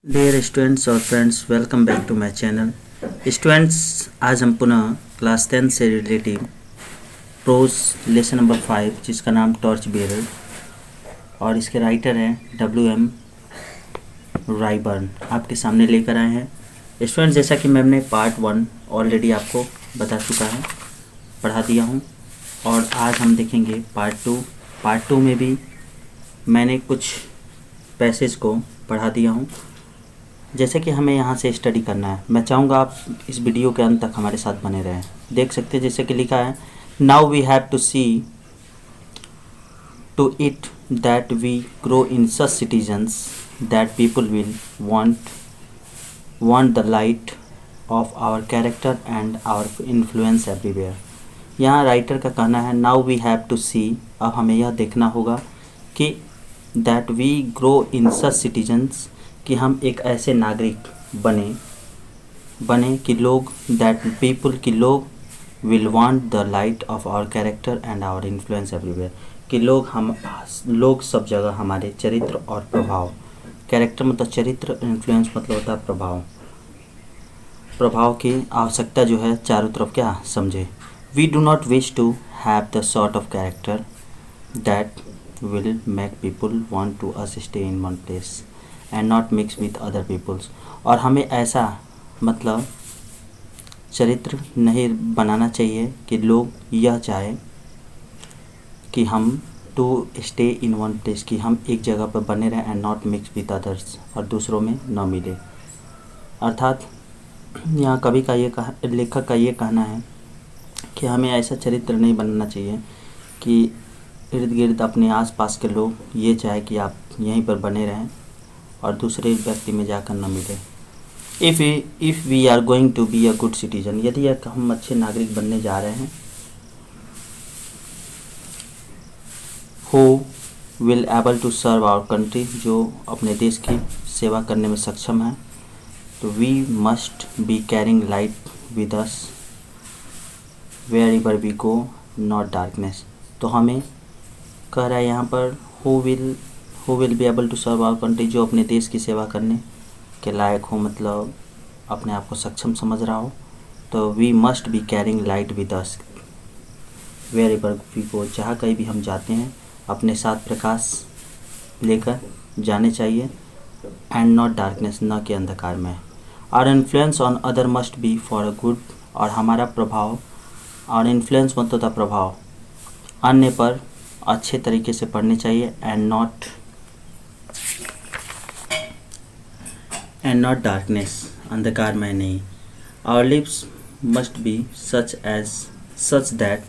Dear students और friends, welcome back to my channel. Students, आज हम पुनः क्लास 10 से रिलेटिव प्रोज लेसन नंबर 5 जिसका नाम टॉर्च बेरर और इसके राइटर हैं WM रायबर्न आपके सामने लेकर आए हैं। स्टूडेंट्स, जैसा कि मैंने पार्ट 1 ऑलरेडी आपको बता चुका है, पढ़ा दिया हूँ, और आज हम देखेंगे पार्ट 2। पार्ट 2 में भी मैंने कुछ पैसेज को पढ़ा दिया हूँ। जैसे कि हमें यहाँ से स्टडी करना है, मैं चाहूँगा आप इस वीडियो के अंत तक हमारे साथ बने रहें। देख सकते हैं जैसे कि लिखा है, now we have to see to it that we grow in such citizens that people will want the light of our character and our influence everywhere. यहाँ राइटर का कहना है, now we have to see, अब हमें यह देखना होगा कि that we grow in such citizens, कि हम एक ऐसे नागरिक बने कि लोग, दैट पीपल, कि लोग will want the light of our character and our influence everywhere, कि लोग सब जगह हमारे चरित्र और प्रभाव, कैरेक्टर मतलब चरित्र, इन्फ्लुएंस मतलब होता है प्रभाव की आवश्यकता जो है चारों तरफ क्या समझे। We do not wish to have the sort of character that will make people want to us stay in one place and not mix with other peoples. और हमें ऐसा मतलब चरित्र नहीं बनाना चाहिए कि लोग यह चाहे कि हम to stay in one place, कि हम एक जगह पर बने रहें, and not mix with others, और दूसरों में न मिले। अर्थात यहाँ कवि का लेखक का ये कहना है कि हमें ऐसा चरित्र नहीं बनाना चाहिए कि इर्द गिर्द अपने आसपास के लोग ये चाहे कि आप यहीं पर बने रहें और दूसरे व्यक्ति में जाकर न मिले। If we are going to be a good citizen, यदि हम अच्छे नागरिक बनने जा रहे हैं, who will able to serve our country, जो अपने देश की सेवा करने में सक्षम है, तो we must be carrying light with us where ever we go, not darkness. तो हमें कह रहा है यहाँ पर, who will be able to serve our country, जो अपने देश की सेवा करने के लायक हो, मतलब अपने आप को सक्षम समझ रहा हो, तो we must be carrying light with us where ever we go, जहाँ कहीं भी हम जाते हैं अपने साथ प्रकाश लेकर जाने चाहिए, एंड नॉट डार्कनेस, न कि अंधकार में। Our influence on other must be for a good, और हमारा प्रभाव, और इन्फ्लुएंस मतलब होता प्रभाव, अन्य पर अच्छे तरीके से पढ़ने चाहिए, एंड नॉट डार्कनेस, अंधकार में नहीं। Our lives must be such that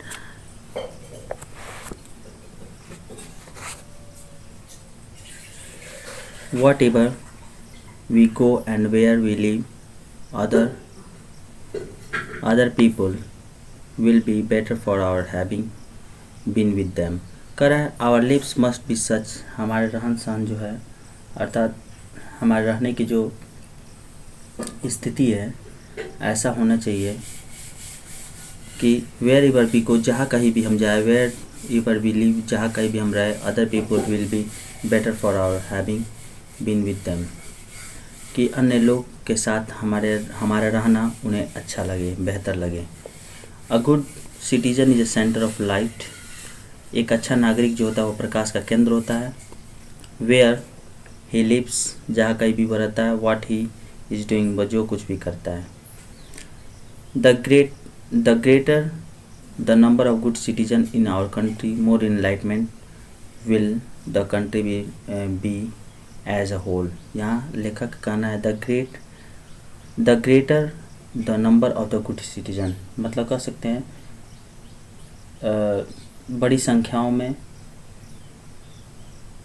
what ever we go and where we live, other people will be better for our having been with them। कह रहा है, आवर लिव्स मस्ट बी सच, हमारे रहन सहन जो है, अर्थात हमारे रहने की जो स्थिति है, ऐसा होना चाहिए कि वेयर एवर वी गो, जहाँ कहीं भी हम जाए, वेयर एवर वी लिव, जहाँ कहीं भी हम रहे, other people will be better for our having been with them, कि अन्य लोग के साथ हमारा रहना उन्हें अच्छा लगे, बेहतर लगे। अ good citizen is a centre of light, एक अच्छा नागरिक जो होता है वो प्रकाश का केंद्र होता है। वेयर ही लिव्स, जहाँ कहीं भी वो रहता है। व्हाट ही इज डूइंग, वो जो कुछ भी करता है। The greater the number of good citizen in our country, more enlightenment will the country be as a whole. यहाँ लेखक का कहना है, the greater the number of the good citizen, मतलब कह सकते हैं बड़ी संख्याओं में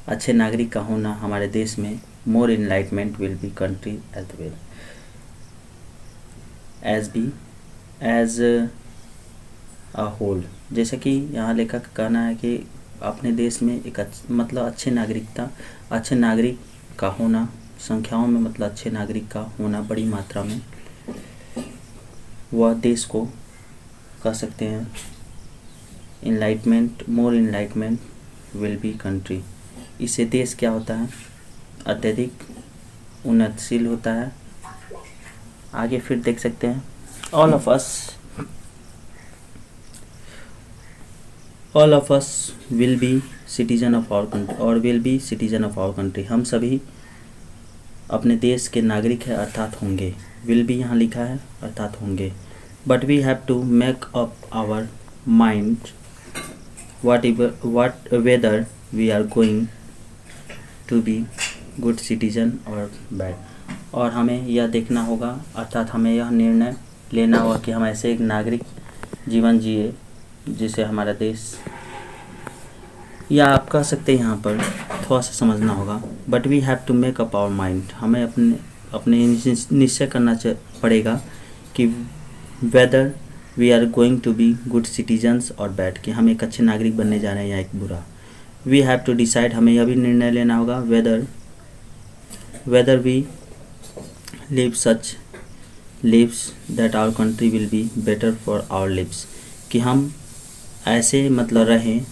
अच्छे नागरिक का होना हमारे देश में, more enlightenment will be country as a whole. जैसे कि यहाँ लेखक का कहना है कि अपने देश में एक मतलब अच्छे नागरिक का होना, संख्याओं में मतलब अच्छे नागरिक का होना बड़ी मात्रा में, वह देश को कह सकते हैं मोर इनलाइटमेंट विल बी कंट्री। इससे देश क्या होता है, अत्यधिक उन्नतशील होता है। आगे फिर देख सकते हैं all of us will be citizen of our country और will be citizen of our country. हम सभी अपने देश के नागरिक हैं अर्थात होंगे। विल बी यहाँ लिखा है अर्थात होंगे। But we have to make up our mind what whether we are going to be good citizen और bad। और हमें यह देखना होगा अर्थात हमें यह निर्णय लेना होगा कि हम ऐसे एक नागरिक जीवन जिए जिसे हमारा देश, या आप कह सकते हैं यहाँ पर थोड़ा सा समझना होगा। But we have to make up our mind, हमें अपने निश्चय करना पड़ेगा कि whether we are going to be good citizens और बैड, कि हम एक अच्छे नागरिक बनने जा रहे हैं या एक बुरा। वी हैव टू डिसाइड, हमें यह भी निर्णय लेना होगा whether we live such lives that our country will be better for our lives, कि हम ऐसे मतलब रहें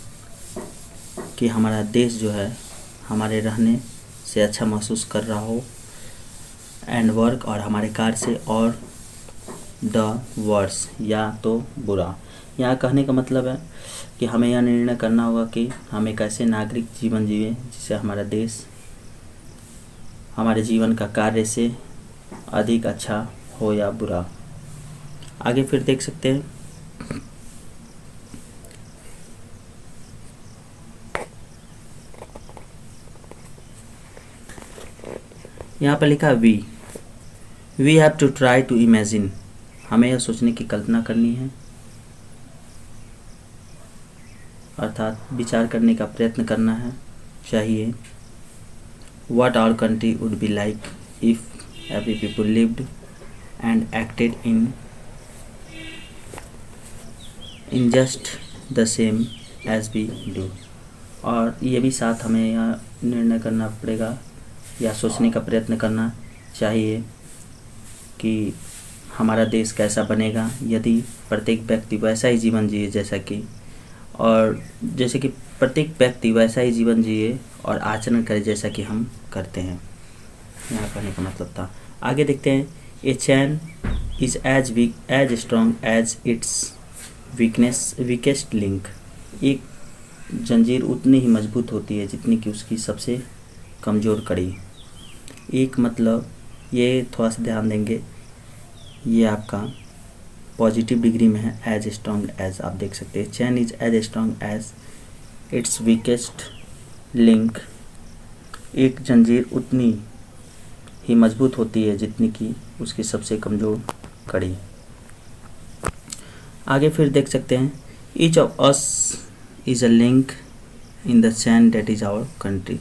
कि हमारा देश जो है हमारे रहने से अच्छा महसूस कर रहा हो, एंड वर्क और हमारे कार्य से, और द वर्स या तो बुरा। यहाँ कहने का मतलब है कि हमें यह निर्णय करना होगा कि हम एक ऐसे नागरिक जीवन जिए जिससे हमारा देश हमारे जीवन का कार्य से अधिक अच्छा हो या बुरा। आगे फिर देख सकते हैं यहाँ पर लिखा we have to try to imagine, हमें यह सोचने की कल्पना करनी है अर्थात विचार करने का प्रयत्न करना है चाहिए। What our country would be like if every people lived and acted in just the same as we do. और ये भी साथ हमें यह निर्णय करना पड़ेगा या सोचने का प्रयत्न करना चाहिए कि हमारा देश कैसा बनेगा यदि प्रत्येक व्यक्ति वैसा ही जीवन जिए जैसे कि प्रत्येक व्यक्ति वैसा ही जीवन जिए और आचरण करे जैसा कि हम करते हैं। यहाँ कहने का मतलब था। आगे देखते हैं a chain is as strong as its weakest link, एक जंजीर उतनी ही मजबूत होती है जितनी कि उसकी सबसे कमज़ोर कड़ी। एक मतलब ये थोड़ा सा ध्यान देंगे, ये आपका पॉजिटिव डिग्री में है, एज स्ट्रॉन्ग एज आप देख सकते हैं। Chain is as strong as its weakest link, एक जंजीर उतनी ही मजबूत होती है जितनी कि उसकी सबसे कमज़ोर कड़ी। आगे फिर देख सकते हैं each of us is a link in the chain that is our country,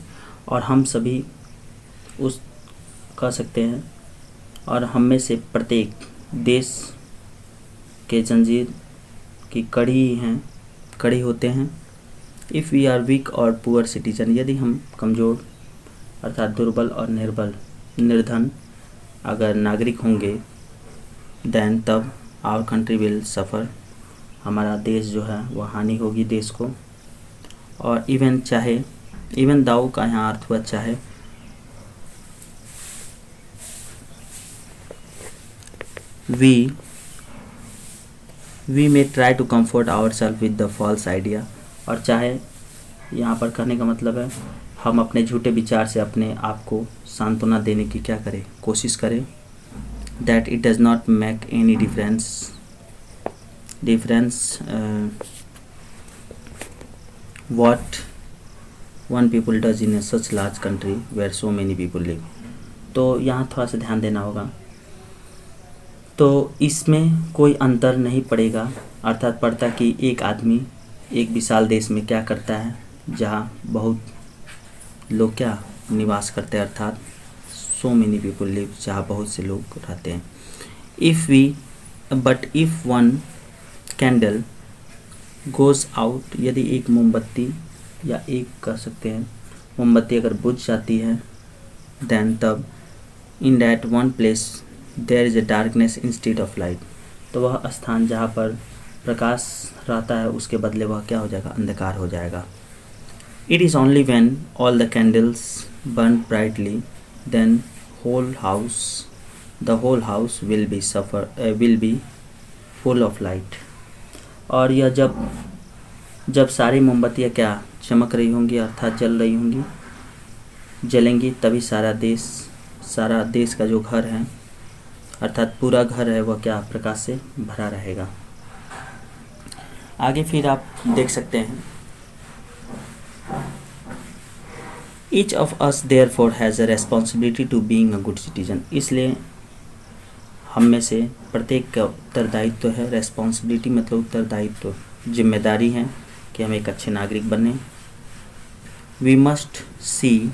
और हम सभी उस कह सकते हैं और हम में से प्रत्येक देश के जंजीर की कड़ी होते हैं। इफ़ वी आर वीक और पुअर सिटीजन, यदि हम कमज़ोर अर्थात दुर्बल और निर्धन अगर नागरिक होंगे, देन तब आवर कंट्री विल सफ़र, हमारा देश जो है वह हानि होगी देश को। और इवन दाऊ का यहाँ अर्थ हुआ चाहे, we may try to comfort ourselves with the false idea, और चाहे यहाँ पर कहने का मतलब है हम अपने झूठे विचार से अपने आप को सांत्वना देने की कोशिश करें। that it does not make any difference what one people does in a such large country where so many people live। तो यहाँ थोड़ा सा ध्यान देना होगा। तो इसमें कोई अंतर नहीं पड़ेगा, अर्थात पड़ता कि एक आदमी एक विशाल देश में क्या करता है जहाँ बहुत लोग क्या निवास करते हैं, अर्थात so many people live, जहाँ बहुत से लोग रहते हैं। But if one candle goes out, यदि एक मोमबत्ती या एक कह सकते हैं मोमबत्ती अगर बुझ जाती है, देन तब in that one place there is a darkness instead of light, तो वह स्थान जहाँ पर प्रकाश रहता है उसके बदले वह क्या हो जाएगा, अंधकार हो जाएगा। It is only when all the candles burn brightly then whole house will be full of light। और यह जब सारी मोमबत्तियाँ क्या चमक रही होंगी अर्थात जल रही होंगी, जलेंगी, तभी सारा देश का जो घर है अर्थात पूरा घर है वह क्या प्रकाश से भरा रहेगा। आगे फिर आप देख सकते हैं, each of us therefore has a responsibility to being a good citizen. इसलिए हम में से प्रत्येक का उत्तरदायित्व है। रेस्पॉन्सिबिलिटी मतलब उत्तरदायित्व, जिम्मेदारी है कि हम एक अच्छे नागरिक बने। वी मस्ट सी,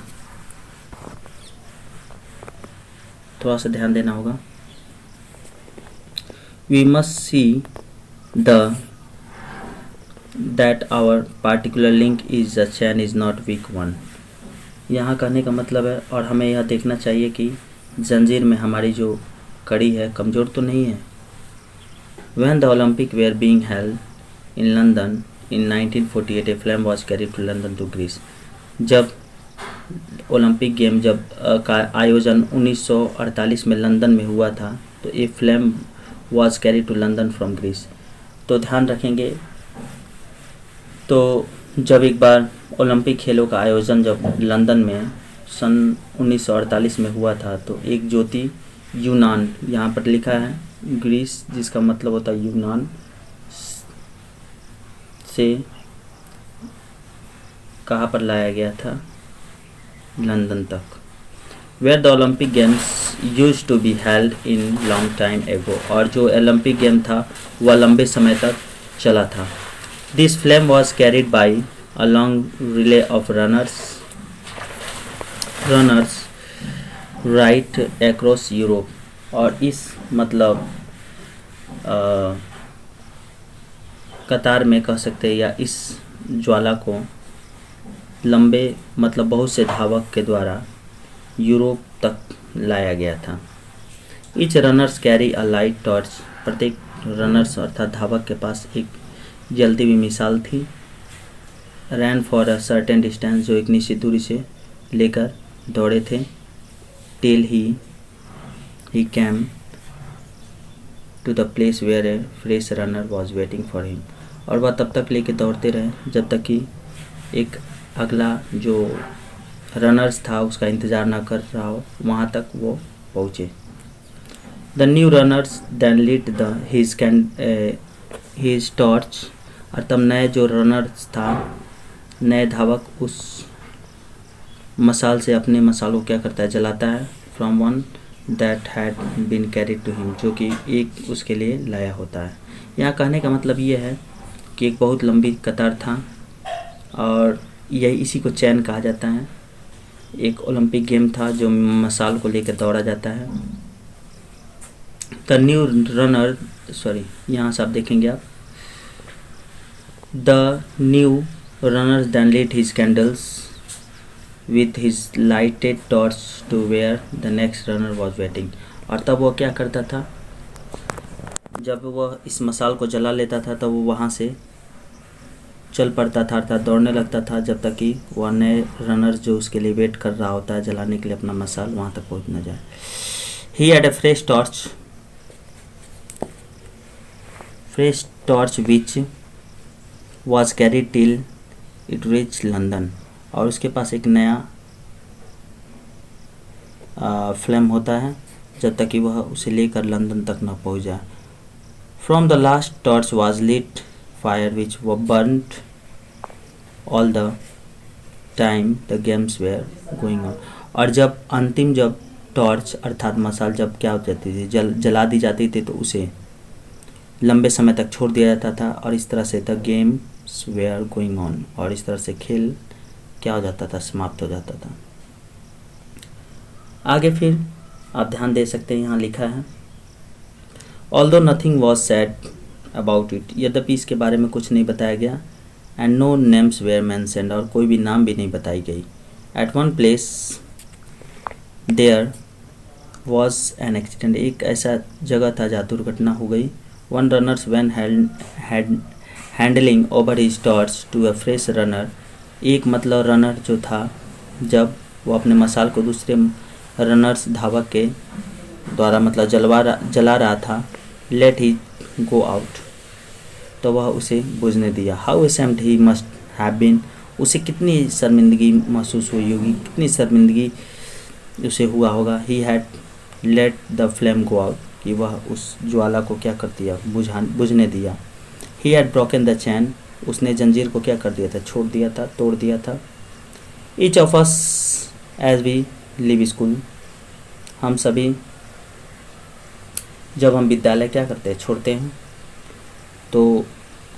थोड़ा सा ध्यान देना होगा, we must see that our particular link is the chain is not weak one। यहाँ कहने का मतलब है, और हमें यह देखना चाहिए कि जंजीर में हमारी जो कड़ी है कमज़ोर तो नहीं है। When the Olympic were being held in London in 1948, a flame was carried to London to Greece। जब ओलंपिक गेम का आयोजन 1948 में लंदन में हुआ था तो a flame was carried to London from Greece। तो ध्यान रखेंगे, तो जब एक बार ओलंपिक खेलों का आयोजन जब लंदन में सन 1948 में हुआ था तो एक ज्योति यूनान, यहाँ पर लिखा है ग्रीस जिसका मतलब होता है यूनान, से कहाँ पर लाया गया था, लंदन तक। Where the Olympic games used to be held in long time ago. और जो ओलंपिक गेम था वह लंबे समय तक चला था। This flame was carried by a long relay of runners right across Europe। और इस मतलब कतार में कह सकते हैं या इस ज्वाला को लंबे मतलब बहुत से धावक के द्वारा यूरोप तक लाया गया था। Each runners carry a light torch। प्रत्येक रनर्स अर्थात धावक के पास एक जलती हुई मिसाल थी। Ran for a certain distance, जो एक निश्चित दूरी से लेकर दौड़े थे। Till he came to the place where a fresh runner was waiting for him. और वह तब तक लेके दौड़ते रहे जब तक कि एक अगला जो रनर्स था उसका इंतज़ार ना कर रहा हो, वहाँ तक वो पहुँचे। The new runners then lit his torch. और तब नए जो रनर्स था, नए धावक उस मसाल से अपने मसाल को क्या करता है, जलाता है। From one that had been carried to him, जो कि एक उसके लिए लाया होता है। यहाँ कहने का मतलब ये है कि एक बहुत लंबी कतार था और यही इसी को चैन कहा जाता है। एक ओलंपिक गेम था जो मसाल को लेकर दौड़ा जाता है। द न्यू रनर, यहाँ से आप देखेंगे आप, The new runners then lit his candles with his lighted torch to where the next runner was waiting। और तब वो क्या करता था, जब वह इस मसाल को जला लेता था तब वो वहाँ से चल पड़ता था अर्थात दौड़ने लगता था जब तक कि वह नए रनर जो उसके लिए वेट कर रहा होता है जलाने के लिए अपना मसाल, वहाँ तक पहुँच न जाए। He had a fresh torch which was carried till it reached London। और उसके पास एक नया फ्लेम होता है जब तक कि वह उसे लेकर लंदन तक न पहुँच जाए। From the last torch was lit fire which was burnt all the time the games were going on। और जब अंतिम जब टॉर्च अर्थात मसाल जब क्या हो जाती थी, जला दी जाती थी तो उसे लंबे समय तक छोड़ दिया जाता था और इस तरह से the games were going on, और इस तरह से खेल क्या हो जाता था, समाप्त हो जाता था। आगे फिर आप ध्यान दे सकते हैं, यहाँ लिखा है although nothing was said about it, यद्यपि इसके बारे में कुछ नहीं बताया गया। And no names were mentioned, और कोई भी नाम भी नहीं बताई गई। At one place there was an accident, एक ऐसा जगह था जहाँ दुर्घटना हो गई। One runners when handling over his torch to a fresh runner, एक मतलब रनर जो था जब वो अपने मसाल को दूसरे रनर्स धावक के द्वारा मतलब जला रहा था, लेट ही गो आउट, तो वह उसे बुझने दिया। How ashamed he must have been, उसे कितनी शर्मिंदगी महसूस हुई होगी, कितनी शर्मिंदगी उसे हुआ होगा। He had let the flame go out, कि वह उस ज्वाला को क्या कर दिया, बुझने दिया। He had broken the chain, उसने जंजीर को क्या कर दिया था, छोड़ दिया था, तोड़ दिया था। Each of us as we leave school, हम सभी जब हम विद्यालय क्या करते हैं, छोड़ते हैं, तो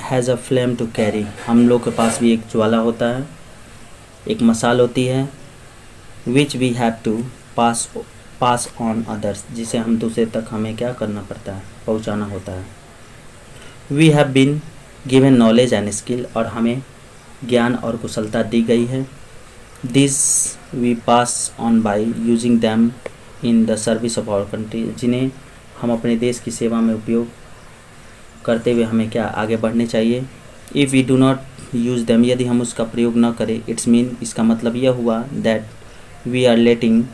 has a flame to carry, हम लोग के पास भी एक ज्वाला होता है, एक मसाल होती है, which we have to pass on others, जिसे हम दूसरे तक हमें क्या करना पड़ता है, पहुंचाना होता है। We have been given knowledge and skill, और हमें ज्ञान और कुशलता दी गई है। This we pass on by using them in the service of our country, जिन्हें हम अपने देश की सेवा में उपयोग करते हुए हमें क्या आगे बढ़ने चाहिए। If we do not use them, यदि हम उसका प्रयोग न करें, इट्स मीन, इसका मतलब यह हुआ that we are letting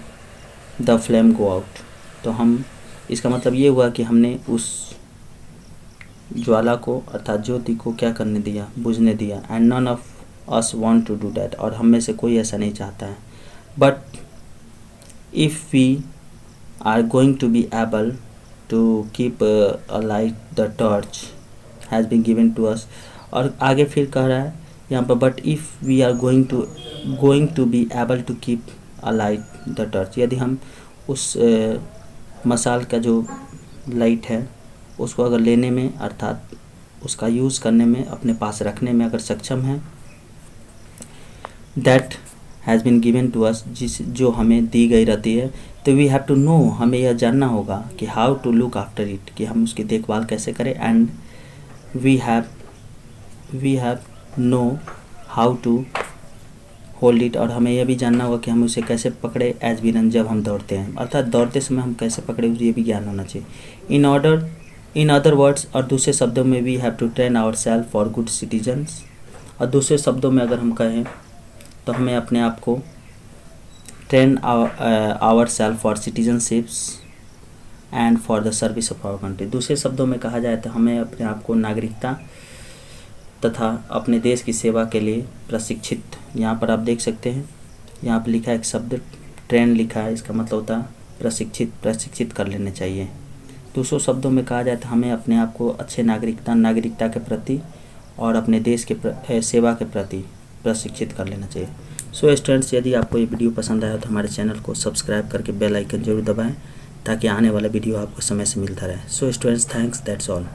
the flame go out, तो हम, इसका मतलब ये हुआ कि हमने उस ज्वाला को अर्थात ज्योति को क्या करने दिया, बुझने दिया। And none of us want to do that, और हम में से कोई ऐसा नहीं चाहता है। But if we are going to be able to keep alight the torch has been given to us, और आगे फिर कह रहा है यहाँ पर, but if we are going to be able to keep alight the torch, यदि हम उस मसाल का जो लाइट है उसको अगर लेने में अर्थात उसका यूज़ करने में, अपने पास रखने में अगर सक्षम है, that has been given to us, जो हमें दी गई रहती है, तो वी हैव टू नो, हमें यह जानना होगा कि how to look after it, कि हम उसकी देखभाल कैसे करें। And we have know how to hold it, और हमें यह भी जानना होगा कि हम उसे कैसे पकड़े, एज वी रन, जब हम दौड़ते हैं, अर्थात दौड़ते समय हम कैसे पकड़े, ये भी ज्ञान होना चाहिए। इन अदर वर्ड्स, और दूसरे शब्दों में, we have to train our self for good citizens, और दूसरे शब्दों में अगर हम कहें तो हमें अपने आप को train our self for citizenships and for the service of our country. दूसरे शब्दों में कहा जाए तो हमें अपने आप को नागरिकता तथा अपने देश की सेवा के लिए प्रशिक्षित, यहाँ पर आप देख सकते हैं, यहाँ पर लिखा है एक शब्द ट्रेन लिखा है, इसका मतलब होता है प्रशिक्षित कर लेने चाहिए। दूसरों शब्दों में कहा जाए तो हमें अपने आप को अच्छे नागरिकता के प्रति और अपने देश के सेवा के प्रति प्रशिक्षित कर लेना चाहिए। सो स्टूडेंट्स, यदि आपको ये वीडियो पसंद आया तो हमारे चैनल को सब्सक्राइब करके बेल आइकन जरूर दबाएं, ताकि आने वाला वीडियो आपको समय से मिलता रहे। So students, thanks, that's all.